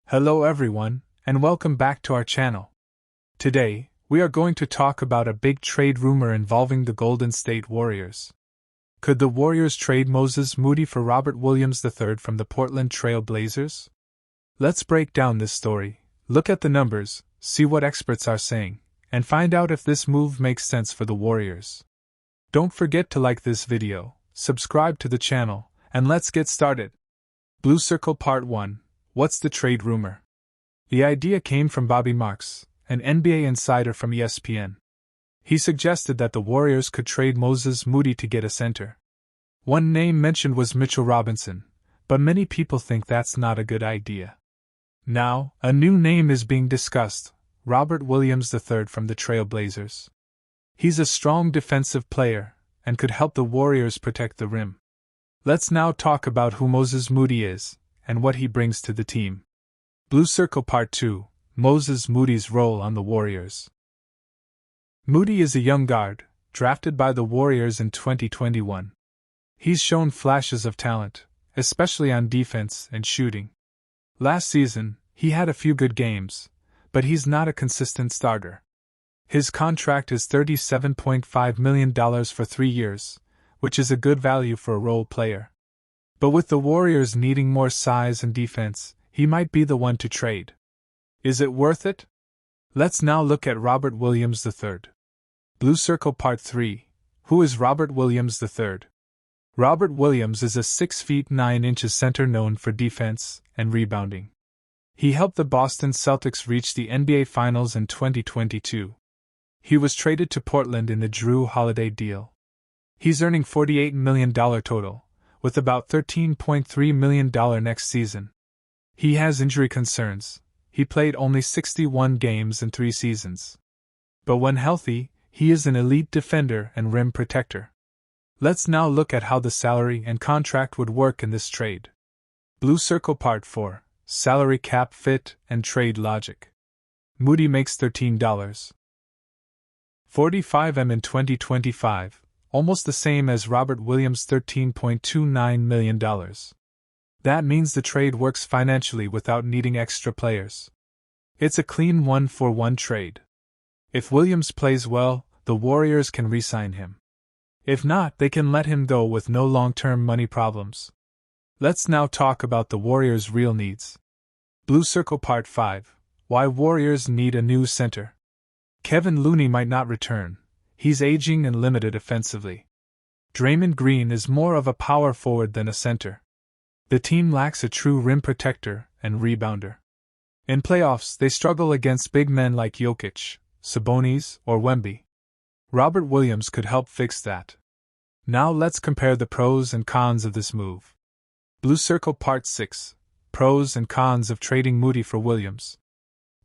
Hello everyone, and welcome back to our channel. Today, we are going to talk about a big trade rumor involving the Golden State Warriors. Could the Warriors trade Moses Moody for Robert Williams III from the Portland Trail Blazers? Let's break down this story, look at the numbers, see what experts are saying, and find out if this move makes sense for the Warriors. Don't forget to like this video, subscribe to the channel, and let's get started. Blue Circle Part 1. What's the trade rumor? The idea came from Bobby Marks, an NBA insider from ESPN. He suggested that the Warriors could trade Moses Moody to get a center. One name mentioned was Mitchell Robinson, but many people think that's not a good idea. Now, a new name is being discussed, Robert Williams III from the Trail Blazers. He's a strong defensive player, and could help the Warriors protect the rim. Let's now talk about who Moses Moody is, and what he brings to the team. Blue Circle Part 2. Moses Moody's role on the Warriors. Moody is a young guard, drafted by the Warriors in 2021. He's shown flashes of talent, especially on defense and shooting. Last season, he had a few good games, but he's not a consistent starter. His contract is $37.5 million for 3 years, which is a good value for a role player. But with the Warriors needing more size and defense, he might be the one to trade. Is it worth it? Let's now look at Robert Williams III. Blue Circle Part 3. Who is Robert Williams III? Robert Williams is a 6 feet 9 inches center known for defense and rebounding. He helped the Boston Celtics reach the NBA Finals in 2022. He was traded to Portland in the Jrue Holiday deal. He's earning $48 million total, with about $13.3 million next season. He has injury concerns. He played only 61 games in 3 seasons. But when healthy, he is an elite defender and rim protector. Let's now look at how the salary and contract would work in this trade. Blue Circle Part 4. Salary cap fit and trade logic. Moody makes $13.45 million in 2025. Almost the same as Robert Williams' $13.29 million. That means the trade works financially without needing extra players. It's a clean 1-for-1 trade. If Williams plays well, the Warriors can re-sign him. If not, they can let him go with no long-term money problems. Let's now talk about the Warriors' real needs. Blue Circle Part 5. Why Warriors need a new center. Kevin Looney might not return. He's aging and limited offensively. Draymond Green is more of a power forward than a center. The team lacks a true rim protector and rebounder. In playoffs, they struggle against big men like Jokic, Sabonis, or Wemby. Robert Williams could help fix that. Now let's compare the pros and cons of this move. Blue Circle Part 6. Pros and cons of trading Moody for Williams.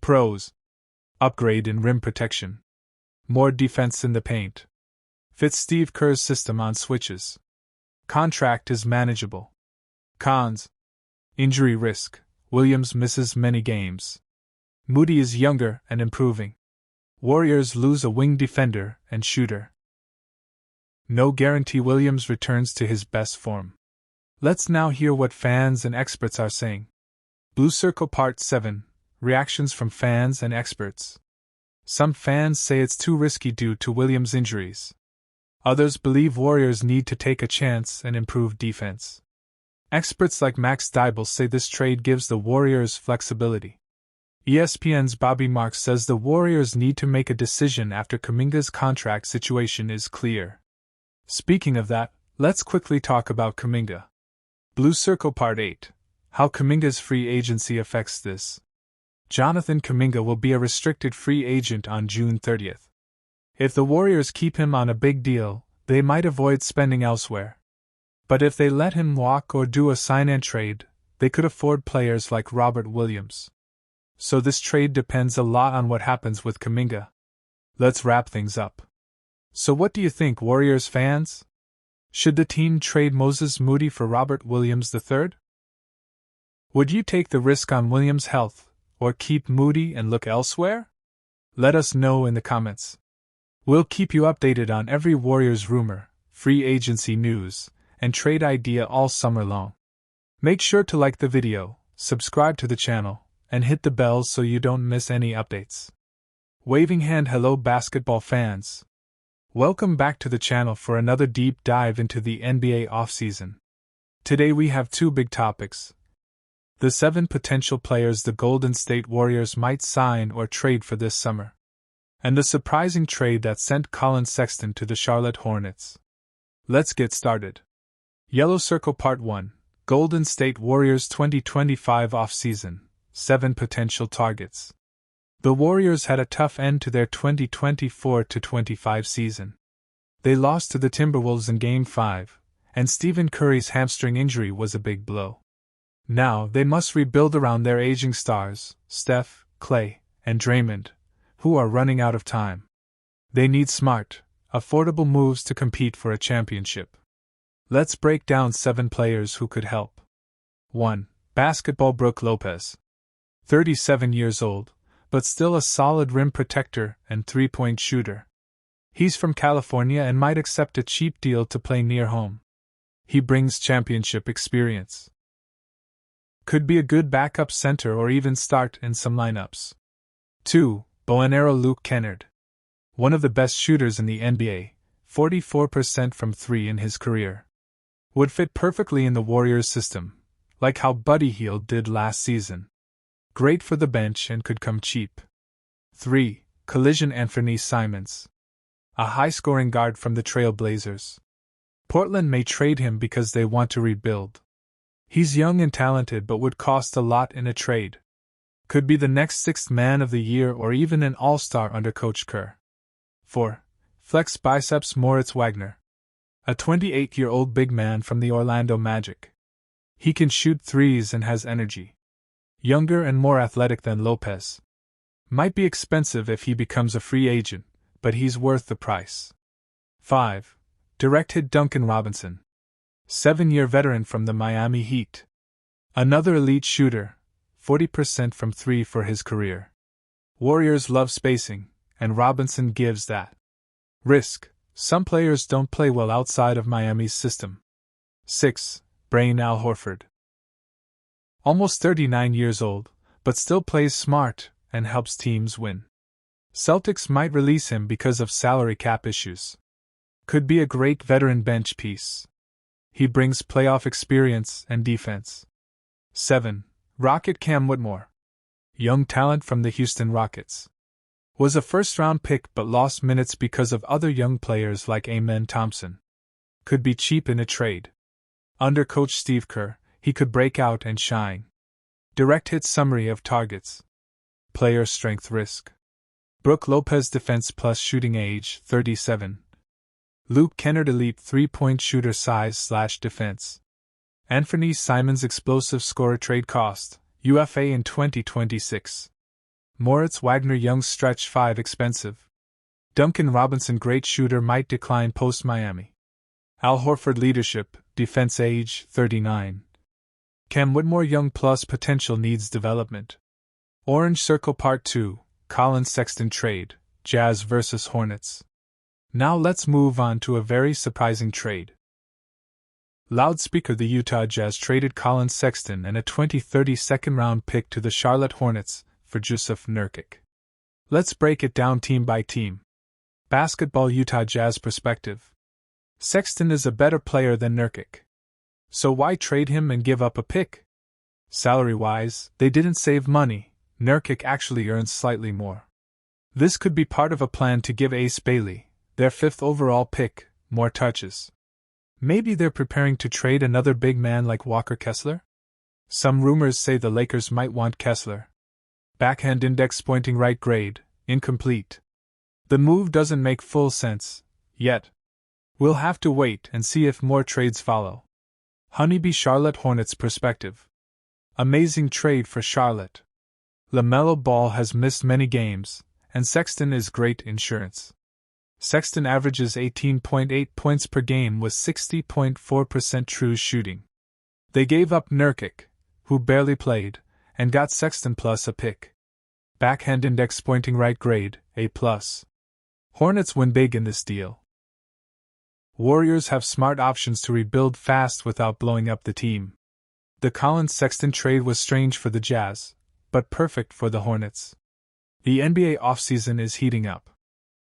Pros. Upgrade in rim protection. More defense in the paint. Fits Steve Kerr's system on switches. Contract is manageable. Cons. Injury risk. Williams misses many games. Moody is younger and improving. Warriors lose a wing defender and shooter. No guarantee Williams returns to his best form. Let's now hear what fans and experts are saying. Blue Circle Part 7. Reactions from fans and experts. Some fans say it's too risky due to Williams' injuries. Others believe Warriors need to take a chance and improve defense. Experts like Max Dybul say this trade gives the Warriors flexibility. ESPN's Bobby Marks says the Warriors need to make a decision after Kuminga's contract situation is clear. Speaking of that, let's quickly talk about Kuminga. Blue Circle Part 8. How Kuminga's free agency affects this. Jonathan Kuminga will be a restricted free agent on June 30th. If the Warriors keep him on a big deal, they might avoid spending elsewhere. But if they let him walk or do a sign-and-trade, they could afford players like Robert Williams. So this trade depends a lot on what happens with Kuminga. Let's wrap things up. So what do you think, Warriors fans? Should the team trade Moses Moody for Robert Williams III? Would you take the risk on Williams' health, or keep Moody and look elsewhere? Let us know in the comments. We'll keep you updated on every Warriors rumor, free agency news, and trade idea all summer long. Make sure to like the video, subscribe to the channel, and hit the bell so you don't miss any updates. Waving hand hello basketball fans. Welcome back to the channel for another deep dive into the NBA offseason. Today we have two big topics. The 7 potential players the Golden State Warriors might sign or trade for this summer. And the surprising trade that sent Collin Sexton to the Charlotte Hornets. Let's get started. Yellow Circle Part 1. Golden State Warriors 2025 offseason. 7 potential targets. The Warriors had a tough end to their 2024-25 season. They lost to the Timberwolves in Game 5, and Stephen Curry's hamstring injury was a big blow. Now they must rebuild around their aging stars, Steph, Klay, and Draymond, who are running out of time. They need smart, affordable moves to compete for a championship. Let's break down 7 players who could help. 1. Basketball Brook Lopez. 37 years old, but still a solid rim protector and three-point shooter. He's from California and might accept a cheap deal to play near home. He brings championship experience. Could be a good backup center or even start in some lineups. 2. Boanero Luke Kennard. One of the best shooters in the NBA, 44% from 3 in his career. Would fit perfectly in the Warriors system, like how Buddy Hield did last season. Great for the bench and could come cheap. 3. Collision Anthony Simons. A high-scoring guard from the Trail Blazers. Portland may trade him because they want to rebuild. He's young and talented but would cost a lot in a trade. Could be the next 6th man of the year or even an all-star under Coach Kerr. 4. Flex Biceps Moritz Wagner. A 28-year-old big man from the Orlando Magic. He can shoot threes and has energy. Younger and more athletic than Lopez. Might be expensive if he becomes a free agent, but he's worth the price. 5. Direct hit Duncan Robinson. 7-year veteran from the Miami Heat. Another elite shooter, 40% from 3 for his career. Warriors love spacing, and Robinson gives that. Risk. Some players don't play well outside of Miami's system. 6. Brain Al Horford. Almost 39 years old, but still plays smart and helps teams win. Celtics might release him because of salary cap issues. Could be a great veteran bench piece. He brings playoff experience and defense. 7. Rocket Cam Whitmore. Young talent from the Houston Rockets. Was a first-round pick but lost minutes because of other young players like Amen Thompson. Could be cheap in a trade. Under Coach Steve Kerr, he could break out and shine. Direct hit summary of targets. Player strength risk. Brook Lopez defense plus shooting age 37. Luke Kennard elite 3-point shooter size/defense. Anthony Simons explosive scorer trade cost, UFA in 2026. Moritz Wagner young stretch 5 expensive. Duncan Robinson great shooter might decline post-Miami. Al Horford leadership, defense age 39. Cam Whitmore young plus potential needs development. Orange Circle Part 2, Collin Sexton trade, Jazz vs Hornets. Now let's move on to a very surprising trade. Loudspeaker The Utah Jazz traded Collin Sexton and a 2030 second-round pick to the Charlotte Hornets for Jusuf Nurkic. Let's break it down team by team. Basketball Utah Jazz perspective. Sexton is a better player than Nurkic. So why trade him and give up a pick? Salary-wise, they didn't save money. Nurkic actually earns slightly more. This could be part of a plan to give Ace Bailey, their 5th overall pick, more touches. Maybe they're preparing to trade another big man like Walker Kessler? Some rumors say the Lakers might want Kessler. Backhand index pointing right grade, incomplete. The move doesn't make full sense, yet. We'll have to wait and see if more trades follow. Honeybee Charlotte Hornets perspective. Amazing trade for Charlotte. LaMelo Ball has missed many games, and Sexton is great insurance. Sexton averages 18.8 points per game with 60.4% true shooting. They gave up Nurkic, who barely played, and got Sexton plus a pick. Backhand index pointing right grade, A+. Hornets win big in this deal. Warriors have smart options to rebuild fast without blowing up the team. The Collin Sexton trade was strange for the Jazz, but perfect for the Hornets. The NBA offseason is heating up.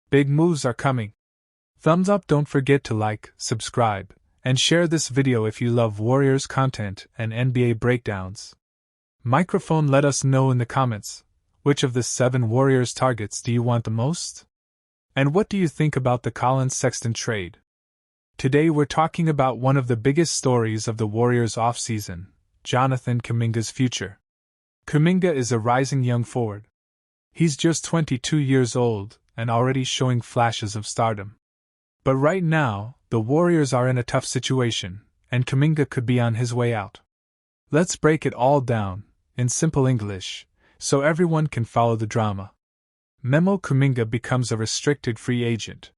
Big moves are coming. Thumbs up, don't forget to like, subscribe, and share this video if you love Warriors content and NBA breakdowns. Microphone, let us know in the comments, which of the 7 Warriors targets do you want the most? And what do you think about the Collin Sexton trade? Today we're talking about one of the biggest stories of the Warriors offseason, Jonathan Kuminga's future. Kuminga is a rising young forward. He's just 22 years old and already showing flashes of stardom. But right now, the Warriors are in a tough situation, and Kuminga could be on his way out. Let's break it all down, in simple English, so everyone can follow the drama. Memo: Kuminga becomes a restricted free agent.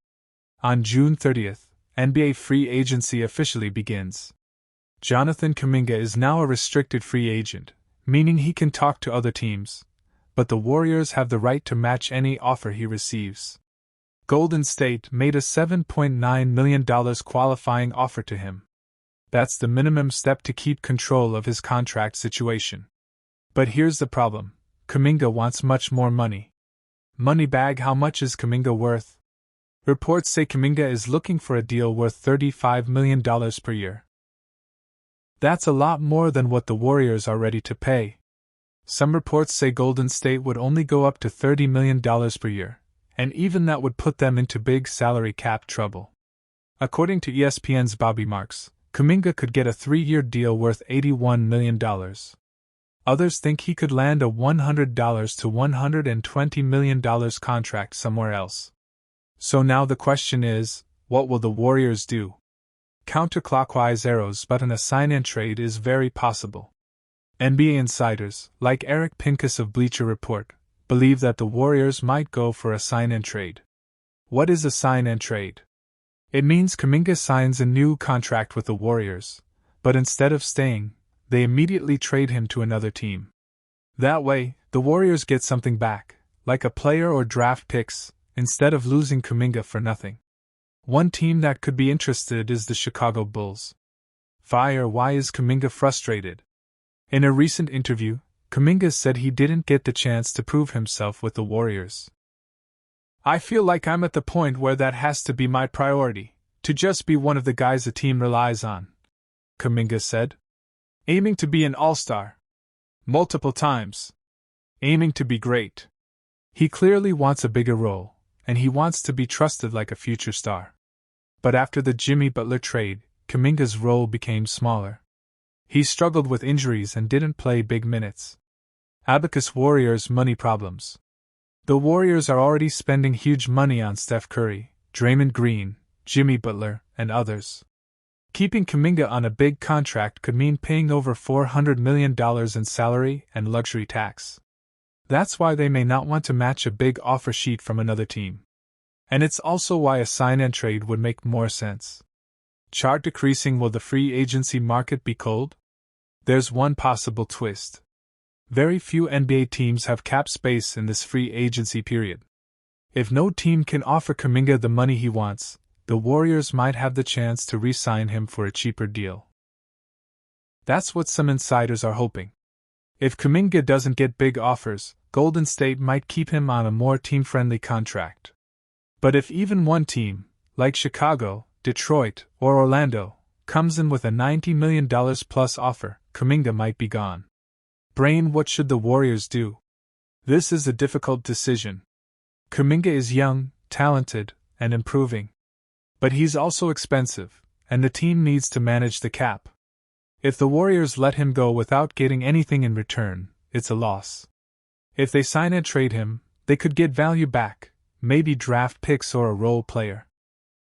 On June 30th, NBA free agency officially begins. Jonathan Kuminga is now a restricted free agent, meaning he can talk to other teams, but the Warriors have the right to match any offer he receives. Golden State made a $7.9 million qualifying offer to him. That's the minimum step to keep control of his contract situation. But here's the problem: Kuminga wants much more money. Moneybag: how much is Kuminga worth? Reports say Kuminga is looking for a deal worth $35 million per year. That's a lot more than what the Warriors are ready to pay. Some reports say Golden State would only go up to $30 million per year, and even that would put them into big salary cap trouble. According to ESPN's Bobby Marks, Kuminga could get a 3-year deal worth $81 million. Others think he could land a $100 to $120 million contract somewhere else. So now the question is, what will the Warriors do? Counterclockwise arrows, but an sign-and trade is very possible. NBA insiders, like Eric Pincus of Bleacher Report, believe that the Warriors might go for a sign-and trade. What is a sign-and trade? It means Kuminga signs a new contract with the Warriors, but instead of staying, they immediately trade him to another team. That way, the Warriors get something back, like a player or draft picks, instead of losing Kuminga for nothing. One team that could be interested is the Chicago Bulls. Fire: why is Kuminga frustrated? In a recent interview, Kuminga said he didn't get the chance to prove himself with the Warriors. I feel like I'm at the point where that has to be my priority, to just be one of the guys the team relies on, Kuminga said. Aiming to be an all-star. Multiple times. Aiming to be great. He clearly wants a bigger role, and he wants to be trusted like a future star. But after the Jimmy Butler trade, Kuminga's role became smaller. He struggled with injuries and didn't play big minutes. Abacus: Warriors' money problems. The Warriors are already spending huge money on Steph Curry, Draymond Green, Jimmy Butler, and others. Keeping Kuminga on a big contract could mean paying over $400 million in salary and luxury tax. That's why they may not want to match a big offer sheet from another team. And it's also why a sign-and trade would make more sense. Chart decreasing: will the free agency market be cold? There's one possible twist. Very few NBA teams have cap space in this free agency period. If no team can offer Kuminga the money he wants, the Warriors might have the chance to re-sign him for a cheaper deal. That's what some insiders are hoping. If Kuminga doesn't get big offers, Golden State might keep him on a more team-friendly contract. But if even one team, like Chicago, Detroit, or Orlando, comes in with a $90 million plus offer, Kuminga might be gone. Brain: what should the Warriors do? This is a difficult decision. Kuminga is young, talented, and improving. But he's also expensive, and the team needs to manage the cap. If the Warriors let him go without getting anything in return, it's a loss. If they sign and trade him, they could get value back, maybe draft picks or a role player.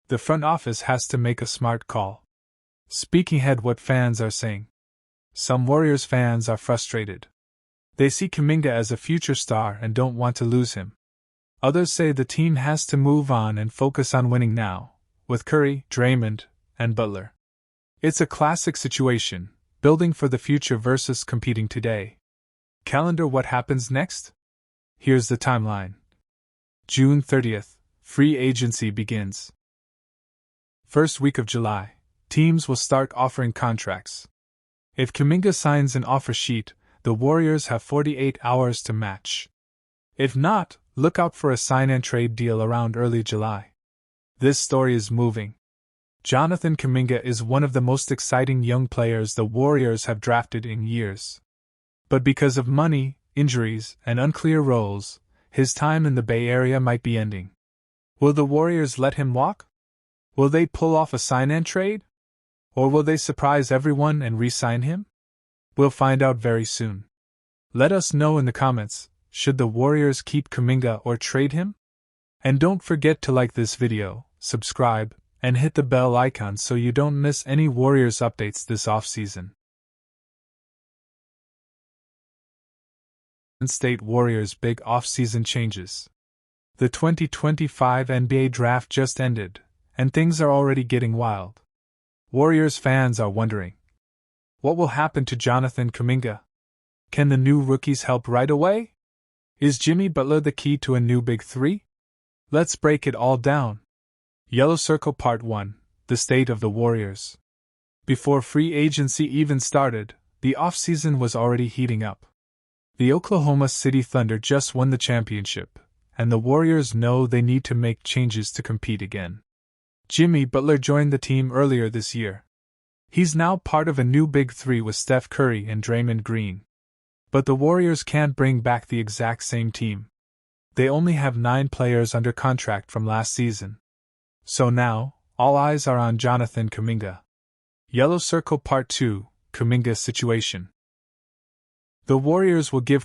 The front office has to make a smart call. Speaking ahead, what fans are saying. Some Warriors fans are frustrated. They see Kuminga as a future star and don't want to lose him. Others say the team has to move on and focus on winning now, with Curry, Draymond, and Butler. It's a classic situation, building for the future versus competing today. Calendar: what happens next? Here's the timeline. June 30th, free agency begins. First week of July, teams will start offering contracts. If Kuminga signs an offer sheet, the Warriors have 48 hours to match. If not, look out for a sign-and-trade deal around early July. This story is moving. Jonathan Kuminga is one of the most exciting young players the Warriors have drafted in years. But because of money, injuries, and unclear roles, his time in the Bay Area might be ending. Will the Warriors let him walk? Will they pull off a sign-and-trade? Or will they surprise everyone and re-sign him? We'll find out very soon. Let us know in the comments, should the Warriors keep Kuminga or trade him? And don't forget to like this video, subscribe, and hit the bell icon so you don't miss any Warriors updates this offseason. State Warriors' big offseason changes. The 2025 NBA Draft just ended, and things are already getting wild. Warriors fans are wondering, what will happen to Jonathan Kuminga? Can the new rookies help right away? Is Jimmy Butler the key to a new Big Three? Let's break it all down. Yellow Circle Part 1: The State of the Warriors. Before free agency even started, the offseason was already heating up. The Oklahoma City Thunder just won the championship, and the Warriors know they need to make changes to compete again. Jimmy Butler joined the team earlier this year. He's now part of a new Big Three with Steph Curry and Draymond Green. But the Warriors can't bring back the exact same team. They only have 9 players under contract from last season. So now, all eyes are on Jonathan Kuminga. Yellow Circle Part 2: Kuminga's Situation. The Warriors will give